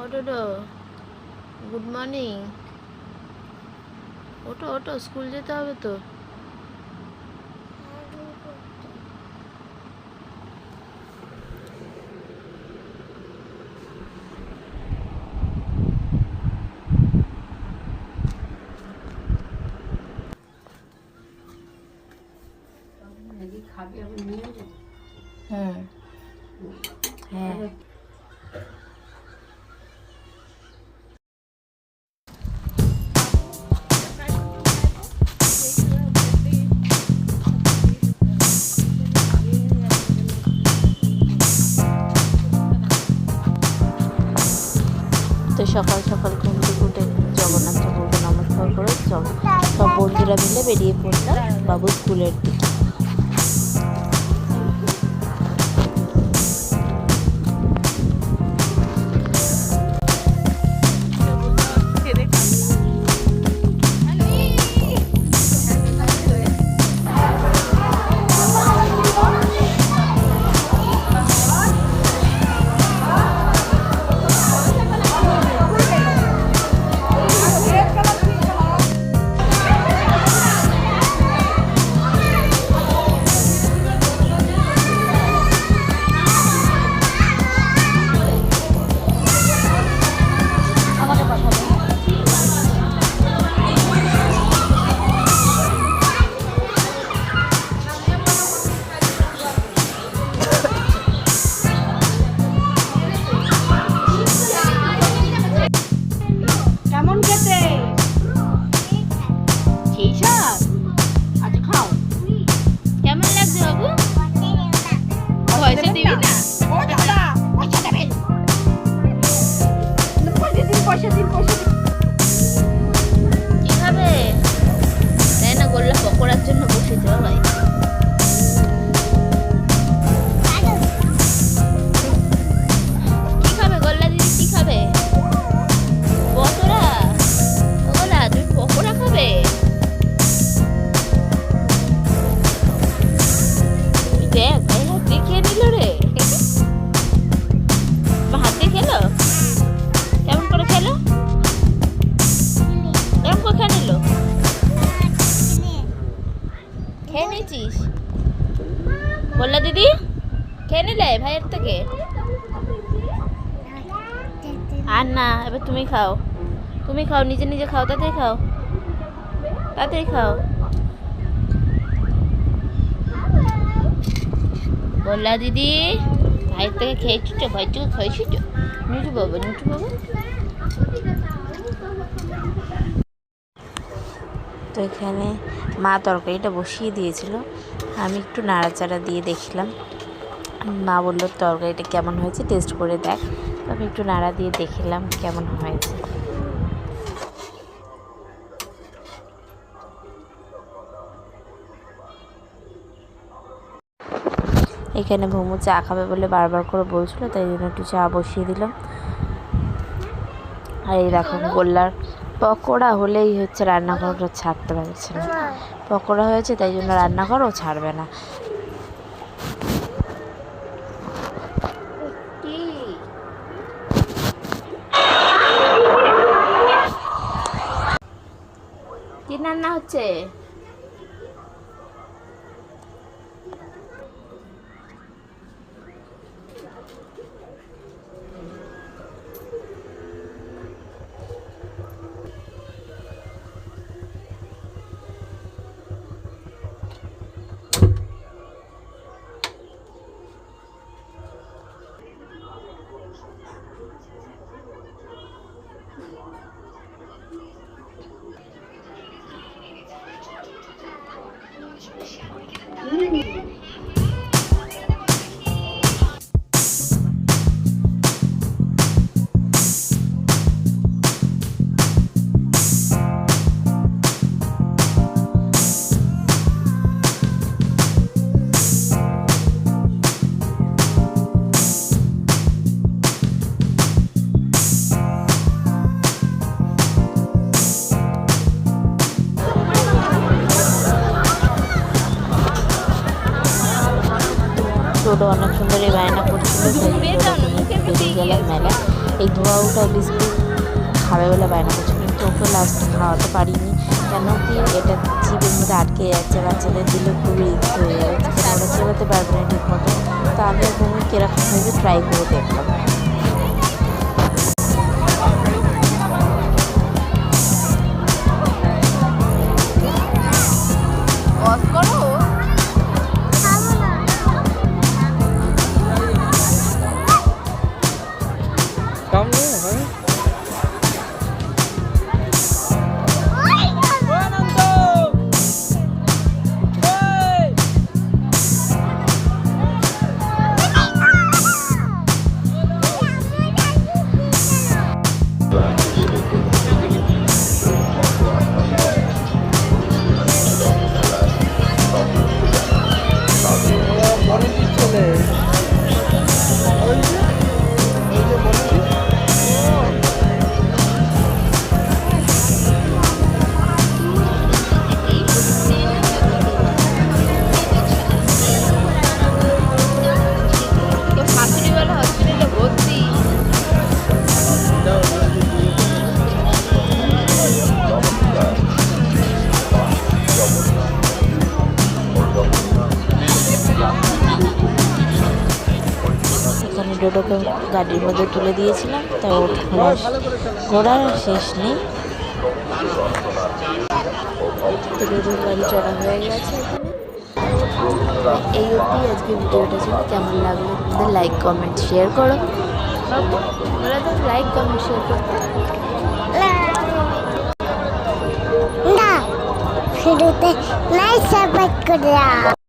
ওটো, good morning. ওটো ওটো, school যেতে হবে তো। হুম, হ্যাঁ। তো সকাল সকাল ঘুম থেকে উঠে জগন্নাথ ঠাকুরকে নমস্কার করে সব বন্ধুরা মিলে বেরিয়ে পড়লাম বাবু স্কুলের দিকে। খেয়ে নিয়েছিস? বললা দিদি খেয়ে নিলে ভাইয়ের থেকে? আর না, এবার তুমি খাও, তুমি খাও, নিজে নিজে খাও, তাড়াতাড়ি খাও, তাড়াতাড়ি খাও। বললা দিদি ভাইয়ের থেকে খেয়েছিস? ভাইয়ের থেকে খাইছিস? নিচু বাবা, নিচু বাবা। তো এখানে মা তরকারিটা বসিয়ে দিয়েছিল, আমি একটু নাড়াচাড়া দিয়ে দেখলাম। মা বললো তরকারিটা কেমন হয়েছে টেস্ট করে দেখ। তো আমি একটু নাড়া দিয়ে দেখলাম কেমন হয়েছে। এখানে ভুমু চা খাবে বলে বারবার করে বলছিল, তাই জন্য একটু চা বসিয়ে দিলাম। আর এইরকম গোল্লার পকোড়া হলেই হচ্ছে রান্নাঘরটা ছাড়তে পারছে না। পকোড়া হয়েছে তাই জন্য রান্নাঘর ও ছাড়বে না। কি রান্না হচ্ছে? ছোটো অনেক সুন্দরই বায়না করছিল, বেরিয়ে গেলাম মেলা। এই ধোয়া ওঠা বিস্কুট খাবে বলে বায়না করছে, কিন্তু ওকে লাস্ট খাওয়াতে পারিনি। কেন কি এটা জিভের মধ্যে আটকে যাচ্ছে, বাচ্চাদের দিলে খুবই রিস্ক হয়ে যাবে, ওরা চেবাতে পারবে না ঠিক মতো। তো আমি একদম কিরকম হয়েছে ট্রাই করে দেখলাম। ডোডোকে গাড়ির মধ্যে তুলে দিয়েছিলাম, তাই ওর ঘোরার শেষ নেই। ডোডোর গাড়ি চড়া হয়ে গেছে এখানে। এই অবধি আজকে ভিডিওটা ছিল। কেমন লাগলো তোমাদের লাইক কমেন্ট শেয়ার করো। ওরা তো লাইক কমেন্ট শেয়ার করতে না, শুরুতে লাইক সাবস্ক্রাইব করে